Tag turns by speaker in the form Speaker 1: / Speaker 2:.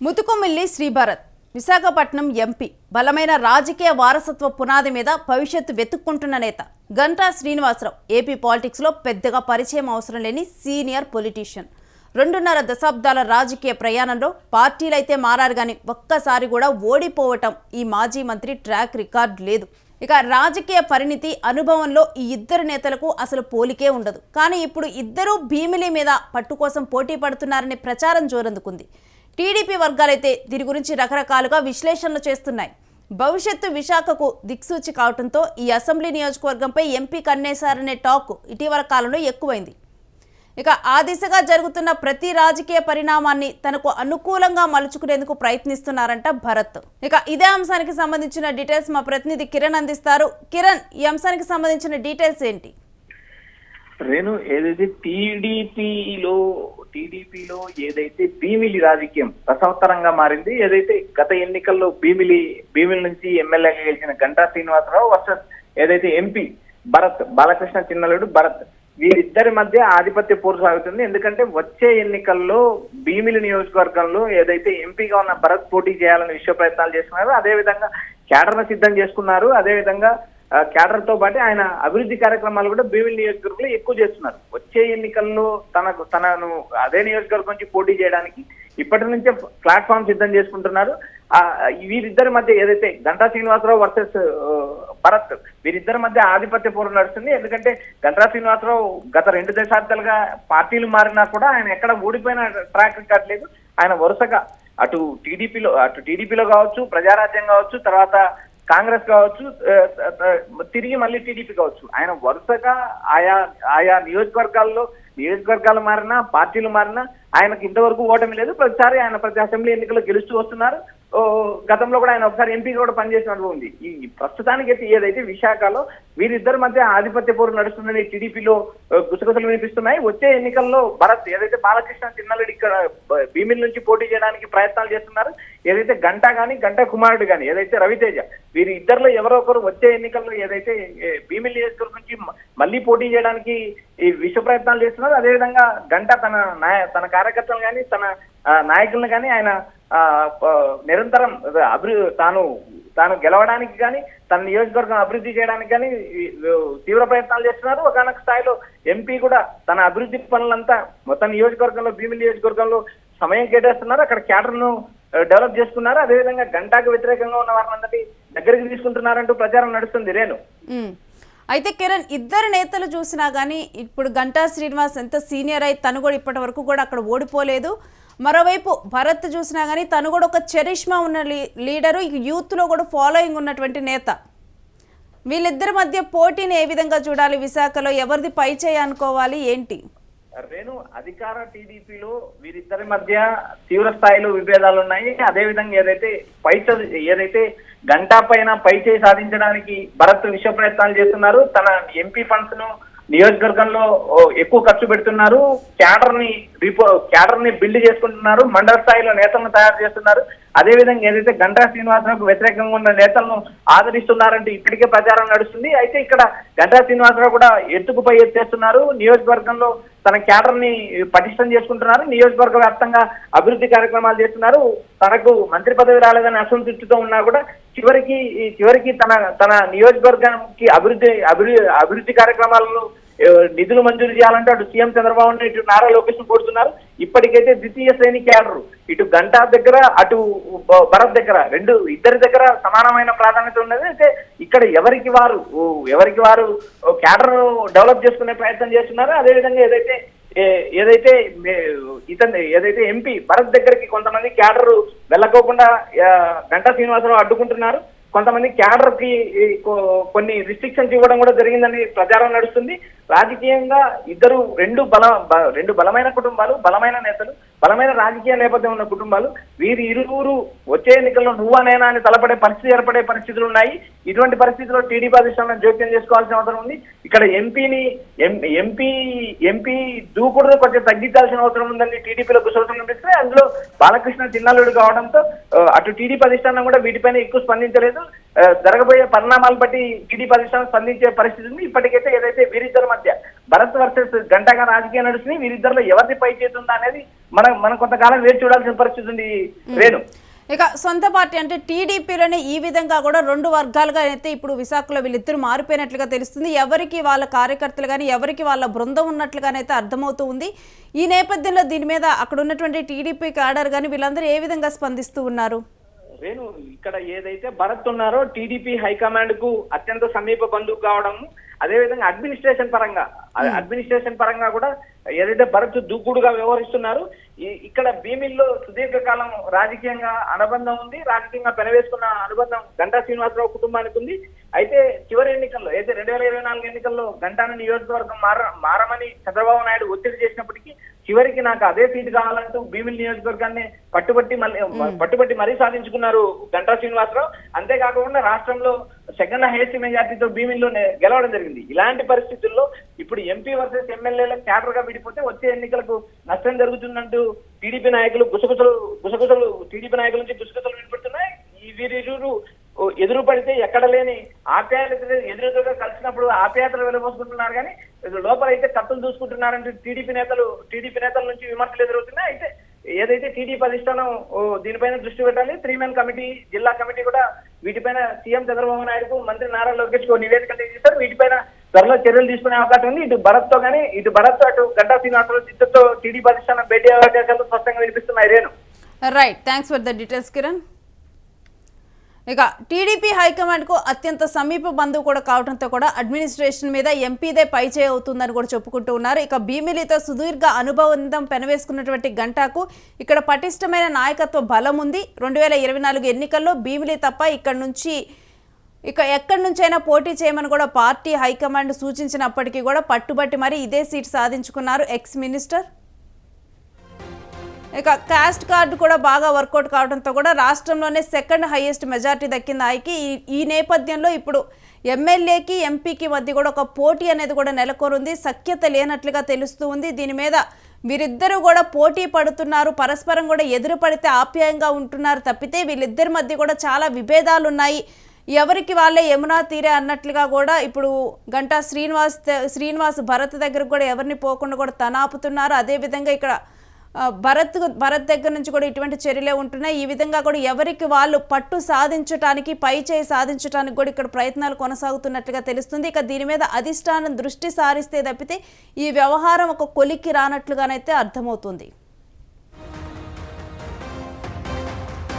Speaker 1: ముతుకుమిల్లి Sribharat Visakhapatnam MP బలమైన రాజకీయ వారసత్వ పునాది మీద భవిష్యత్తు వెతుక్కుంటున్న నేత గంటా శ్రీనివాసరావు ఏపీ పాలిటిక్స్లో పెద్దగా పరిచయం అవసరం లేని సీనియర్ పొలిటీషియన్. 2.5 దశాబ్దాల రాజకీయ ప్రయాణంలో పార్టీలైతే మారారు కానీ ఒక్కసారి కూడా ఓడిపోవటం ఈ మాజీ మంత్రి ట్రాక్ రికార్డ్ లేదు. ఇక రాజకీయ పరిణితి అనుభవంలో ఈ ఇద్దరు నేతలకు అసలు పోలికే ఉండదు. కానీ ఇప్పుడు ఇద్దరూ భీమిలి మీద పట్టు కోసం పోటీ పడుతున్నారనే ప్రచారం జోరందుకుంది. టీడీపీ వర్గాలైతే దీని గురించి రకరకాలుగా విశ్లేషణలు చేస్తున్నాయి. భవిష్యత్తు విశాఖకు దిక్సూచి కావడంతో ఈ అసెంబ్లీ నియోజకవర్గంపై ఎంపీ కన్నేశారనే టాక్ ఇటీవల కాలంలో ఎక్కువైంది. ఇక ఆ దిశగా జరుగుతున్న ప్రతి రాజకీయ పరిణామాన్ని తనకు అనుకూలంగా మలుచుకునేందుకు ప్రయత్నిస్తున్నారంట భరత్. ఇక ఇదే అంశానికి సంబంధించిన డీటెయిల్స్ మా ప్రతినిధి కిరణ్ అందిస్తారు. కిరణ్, ఈ అంశానికి సంబంధించిన డీటెయిల్స్ ఏంటి?
Speaker 2: రేణు, ఏదైతే టీడీపీలో ఏదైతే భీమిలి రాజకీయం రసవత్తరంగా మారింది, ఏదైతే గత ఎన్నికల్లో భీమిలి నుంచి ఎమ్మెల్యేగా గెలిచిన గంటా శ్రీనివాసరావు వర్సెస్ ఏదైతే ఎంపీ భరత్ బాలకృష్ణ చిన్నలుడు భరత్, వీరిద్దరి మధ్య ఆధిపత్య పోరు సాగుతుంది. ఎందుకంటే వచ్చే ఎన్నికల్లో భీమిలి నియోజకవర్గంలో ఏదైతే ఎంపీగా ఉన్న భరత్ పోటీ చేయాలని విశ్వ ప్రయత్నాలు చేస్తున్నారు. అదేవిధంగా క్యాడర్ను సిద్ధం చేసుకున్నారు. అదేవిధంగా క్యాడర్ తో పాటు ఆయన అభివృద్ధి కార్యక్రమాలు కూడా భీమిలి నియోజకవర్గంలో ఎక్కువ చేస్తున్నారు. వచ్చే ఎన్నికల్లో తనను అదే నియోజకవర్గం నుంచి పోటీ చేయడానికి ఇప్పటి నుంచే ప్లాట్ఫామ్ సిద్ధం చేసుకుంటున్నారు. వీరిద్దరి మధ్య ఏదైతే గంటా శ్రీనివాసరావు వర్సెస్ భరత్, వీరిద్దరి మధ్య ఆధిపత్య పోరు నడుస్తుంది. ఎందుకంటే గంటా శ్రీనివాసరావు గత 2 దశాబ్దాలుగా పార్టీలు మారినా కూడా ఆయన ఎక్కడ ఓడిపోయిన ట్రాక్ రికార్డ్ లేదు. ఆయన వరుసగా అటు టీడీపీలో కావచ్చు, ప్రజారాజ్యం కావచ్చు, తర్వాత కాంగ్రెస్ కావచ్చు, తిరిగి మళ్ళీ టీడీపీ కావచ్చు, ఆయన వరుసగా ఆయా నియోజకవర్గాలు మారినా, పార్టీలు మారినా ఆయనకు ఇంతవరకు ఓటమి లేదు. ప్రతిసారి ఆయన ప్రతి అసెంబ్లీ ఎన్నికల్లో గెలుస్తూ వస్తున్నారు. గతంలో కూడా ఆయన ఒకసారి ఎంపీగా కూడా పనిచేసిన అనుభవం ఉంది. ఈ ప్రస్తుతానికి అయితే ఏదైతే విశాఖలో వీరిద్దరి మధ్య ఆధిపత్య పోరు నడుస్తుందని టీడీపీలో గుసగుసలు వినిపిస్తున్నాయి. వచ్చే ఎన్నికల్లో భరత్ ఏదైతే బాలకృష్ణ చిన్నలుడి ఇక్కడ భీమిలి నుంచి పోటీ చేయడానికి ప్రయత్నాలు చేస్తున్నారు, ఏదైతే గంటా కుమారుడు కానీ ఏదైతే రవితేజ, వీరి ఇద్దరిలో ఎవరో ఒకరు వచ్చే ఎన్నికల్లో ఏదైతే భీమిలి నియోజకవర్గం నుంచి మళ్ళీ పోటీ చేయడానికి ఈ విశ్వ ప్రయత్నాలు చేస్తున్నారు. అదేవిధంగా గంట తన కార్యకర్తలు కానీ తన నాయకులను కానీ ఆయన నిరంతరం తాను గెలవడానికి కానీ తన నియోజకవర్గం అభివృద్ధి చేయడానికి కానీ తీవ్ర ప్రయత్నాలు చేస్తున్నారు. ఒకనొక స్థాయిలో ఎంపీ కూడా తన అభివృద్ధి పనులంతా మొత్తం నియోజకవర్గంలో భీమిలి నియోజకవర్గంలో సమయం కేటాయిస్తున్నారు. అక్కడ క్యాడర్ను డెవలప్ చేసుకున్నారు. అదేవిధంగా గంటాకు వ్యతిరేకంగా ఉన్న వారిని దగ్గరికి తీసుకుంటున్నారంటూ ప్రచారం నడుస్తుంది. రేణు,
Speaker 1: అయితే కిరణ్, ఇద్దరు నేతలు చూసినా కానీ ఇప్పుడు గంటా శ్రీనివాస్ ఎంత సీనియర్ అయి తను కూడా ఇప్పటి వరకు కూడా అక్కడ ఓడిపోలేదు. మరోవైపు భరత్ చూసినా కానీ తను కూడా ఒక చరిష్మా ఉన్న లీడరు, యూత్లో కూడా ఫాలోయింగ్ ఉన్నటువంటి నేత. వీళ్ళిద్దరి మధ్య పోటీని ఏ విధంగా చూడాలి? విశాఖలో ఎవరిది పై చేయి అనుకోవాలి ఏంటి?
Speaker 2: రేణు, అధికార టీడీపీలో వీరిద్దరి మధ్య తీవ్ర స్థాయిలో విభేదాలు ఉన్నాయి. అదేవిధంగా ఏదైతే గంటా పైన పై చేయి సాధించడానికి భరత్ విశ్వ ప్రయత్నాలు చేస్తున్నారు. తన ఎంపీ ఫండ్స్ ను నియోజకవర్గంలో ఎక్కువ ఖర్చు పెడుతున్నారు. క్యాడర్ ని బిల్డ్ చేసుకుంటున్నారు. మండల స్థాయిలో నేతలను తయారు చేస్తున్నారు. అదేవిధంగా ఏదైతే గంటా శ్రీనివాసరావుకు వ్యతిరేకంగా ఉన్న నేతలను ఆదరిస్తున్నారంటే ఇప్పటికే ప్రచారం నడుస్తుంది. అయితే ఇక్కడ గంటా శ్రీనివాసరావు కూడా ఎత్తుకుపై ఎత్తేస్తున్నారు. నియోజకవర్గంలో తన క్యాడర్ ని పటిష్టం చేసుకుంటున్నారు. నియోజకవర్గ వ్యాప్తంగా అభివృద్ధి కార్యక్రమాలు చేస్తున్నారు. తనకు మంత్రి పదవి రాలేదని అసంతృప్తితో ఉన్నా కూడా చివరికి తన నియోజకవర్గానికి అభివృద్ధి కార్యక్రమాలను నిధులు మంజూరు చేయాలంటే అటు సీఎం చంద్రబాబు నాయుడు, ఇటు నారా లోకేష్ కోరుతున్నారు. ఇప్పటికైతే ద్వితీయ శ్రేణి క్యాడర్ ఇటు గంటా దగ్గర, అటు భరత్ దగ్గర ఇద్దరి దగ్గర సమానమైన ప్రాధాన్యత ఉన్నది. అయితే ఇక్కడ ఎవరికి వారు క్యాడర్ డెవలప్ చేసుకునే ప్రయత్నం చేస్తున్నారు. అదేవిధంగా ఏదైతే ఎంపీ భరత్ దగ్గరికి కొంతమంది క్యాడర్ వెళ్ళకోకుండా గంటా శ్రీనివాసరావు అడ్డుకుంటున్నారు. కొంతమంది క్యాడర్ కి కొన్ని రిస్ట్రిక్షన్స్ ఇవ్వడం కూడా జరిగిందని ప్రచారం నడుస్తుంది. రాజకీయంగా రెండు బలమైన కుటుంబాలు, బలమైన నేతలు, బలమైన రాజకీయ నేపథ్యం ఉన్న కుటుంబాలు, వీరి ఇరువురు వచ్చే ఎన్నికల్లో నువ్వా నేనా అని ఏర్పడే పరిస్థితులు ఉన్నాయి. ఇటువంటి పరిస్థితుల్లో టీడీపీ అధిష్టానం జోక్యం చేసుకోవాల్సిన అవసరం ఉంది. ఇక్కడ ఎంపీ దూకుడును కొంచెం తగ్గించాల్సిన అవసరం ఉందని టీడీపీలో గుసగుసలు కనిపిస్తే, అందులో బాలకృష్ణ చిన్నలుడు కావడంతో అటు టీడీపీ అధిష్టానం కూడా వీటిపైన ఎక్కువ స్పందించలేదు. జరగబోయే పరిణామాలు బట్టి టీడీపీ అధిష్టానం స్పందించే పరిస్థితి ఉంది. ఇప్పటికైతే ఏదైతే వీరిద్దరి మధ్య భరత్ వర్సెస్ గంటగా రాజకీయం నడుస్తుంది. వీరిద్దరిలో ఎవరిది పై చేతి ఉందా అనేది మనం కొంతకాలం వేచి చూడాల్సిన పరిస్థితి ఉంది రేణు.
Speaker 1: ఇక సొంత పార్టీ అంటే టీడీపీలోనే ఈ విధంగా కూడా రెండు వర్గాలుగా అయితే ఇప్పుడు విశాఖలో వీళ్ళిద్దరు మారిపోయినట్లుగా తెలుస్తుంది. ఎవరికి వాళ్ళ కార్యకర్తలు కానీ ఎవరికి వాళ్ళ బృందం ఉన్నట్లుగానైతే అర్థమవుతూ ఉంది. ఈ నేపథ్యంలో దీని మీద అక్కడ ఉన్నటువంటి టీడీపీ క్యాడర్ కానీ వీళ్ళందరూ ఏ విధంగా స్పందిస్తూ ఉన్నారు?
Speaker 2: రేణు, ఇక్కడ ఏదైతే భరత్ ఉన్నారో టీడీపీ హైకమాండ్ కు అత్యంత సమీప బంధువు కావడం, అదేవిధంగా అడ్మినిస్ట్రేషన్ పరంగా కూడా ఏదైతే భరత్ దూకుడుగా వ్యవహరిస్తున్నారు. ఇక్కడ భీమిల్లో సుదీర్ఘకాలం రాజకీయంగా అనుబంధం ఉంది, రాజకీయంగా పెనవేసుకున్న అనుబంధం గంటా శ్రీనివాసరావు కుటుంబానికి ఉంది. అయితే చివరి ఎన్నికల్లో అయితే 2024 ఎన్నికల్లో గంటాన నియోజకవర్గం మారమని చంద్రబాబు నాయుడు ఒత్తిడి చేసినప్పటికీ చివరికి నాకు అదే సీటు కావాలంటూ భీమిలి నియోజకవర్గాన్ని పట్టుబట్టి మరీ సాధించుకున్నారు గంటా శ్రీనివాసరావు. అంతేకాకుండా రాష్ట్రంలో సెకండ్ హైయెస్ట్ మెజార్టీతో భీమిల్లో గెలవడం జరిగింది. ఇలాంటి పరిస్థితుల్లో ఇప్పుడు ఎంపీ వర్సెస్ ఎమ్మెల్యేల క్యాడర్ గా విడిపోతే వచ్చే ఎన్నికలకు నష్టం జరుగుతుందంటూ టీడీపీ నాయకులు టీడీపీ నాయకుల నుంచి గుసగుసలు వినపడుతున్నాయి. ఈ వీరిరువురు ఎదురు పడితే ఎక్కడ లేని ఆప్యాయత ఎదురుగా కలిసినప్పుడు ఆప్యాయతలు వెలువసుకుంటున్నారు, కానీ లోపల అయితే కత్తులు దూసుకుంటున్నారంటే టీడీపీ నేతల నుంచి విమర్శలు ఎదురవుతున్నాయి. అయితే ఏదైతే టీడీపీ అధిష్టానం దీనిపైన దృష్టి పెట్టాలి. 3 కమిటీ, జిల్లా కమిటీ కూడా వీటిపైన సీఎం చంద్రబాబు నాయుడుకు మంత్రి నారా లోకేష్ నివేదికలు చేశారు. వీటిపైన త్వరలో చర్యలు తీసుకునే అవకాశం ఉంది. ఇటు భరత్ అటు గంటా శ్రీనివాసరావు చిత్తతో టీడీపీ అధిష్టానం భేటీ అవకాశాలు స్పష్టంగా వినిపిస్తున్నాయి Renu.
Speaker 1: Right, thanks for the details Kiran. ఇక టీడీపీ హైకమాండ్కు అత్యంత సమీప బంధువు కూడా కావడంతో కూడా అడ్మినిస్ట్రేషన్ మీద ఎంపీదే పైచే అవుతుందని కూడా చెప్పుకుంటూ ఉన్నారు. ఇక భీమిలితో సుదీర్ఘ అనుభవం పెనవేసుకున్నటువంటి గంటాకు ఇక్కడ పటిష్టమైన నాయకత్వ బలం ఉంది. 2024 ఎన్నికల్లో భీమిలి తప్ప ఎక్కడి నుంచైనా పోటీ చేయమని కూడా పార్టీ హైకమాండ్ సూచించినప్పటికీ కూడా పట్టుబట్టి మరి ఇదే సీట్ సాధించుకున్నారు ఎక్స్ మినిస్టర్. ఇక క్యాస్ట్ కార్డు కూడా బాగా వర్కౌట్ కావడంతో కూడా రాష్ట్రంలోనే సెకండ్ హైయెస్ట్ మెజార్టీ దక్కింది ఆయనకి. ఈ నేపథ్యంలో ఇప్పుడు ఎమ్మెల్యేకి ఎంపీకి మధ్య కూడా ఒక పోటీ అనేది కూడా నెలకొనుంది. సఖ్యత లేనట్లుగా తెలుస్తూ ఉంది. దీని మీద వీరిద్దరూ కూడా పోటీ పడుతున్నారు, పరస్పరం కూడా ఎదురు పడితే ఆప్యాయంగా ఉంటున్నారు తప్పితే వీళ్ళిద్దరి మధ్య కూడా చాలా విభేదాలు ఉన్నాయి. ఎవరికి వాళ్ళే యమునా తీరే అన్నట్లుగా కూడా ఇప్పుడు గంటా శ్రీనివాస్ భరత్ దగ్గర కూడా ఎవరిని పోకుండా కూడా తనాపుతున్నారు. అదేవిధంగా ఇక్కడ భరత్ దగ్గర నుంచి కూడా ఇటువంటి చర్యలే ఉంటున్నాయి. ఈ విధంగా కూడా ఎవరికి వాళ్ళు పట్టు సాధించడానికి, పై చేయి సాధించడానికి కూడా ఇక్కడ ప్రయత్నాలు కొనసాగుతున్నట్లుగా తెలుస్తుంది. ఇక దీని మీద అధిష్టానం దృష్టి సారిస్తే తప్పితే ఈ వ్యవహారం ఒక కొలిక్కి రానట్లుగానైతే అర్థమవుతుంది.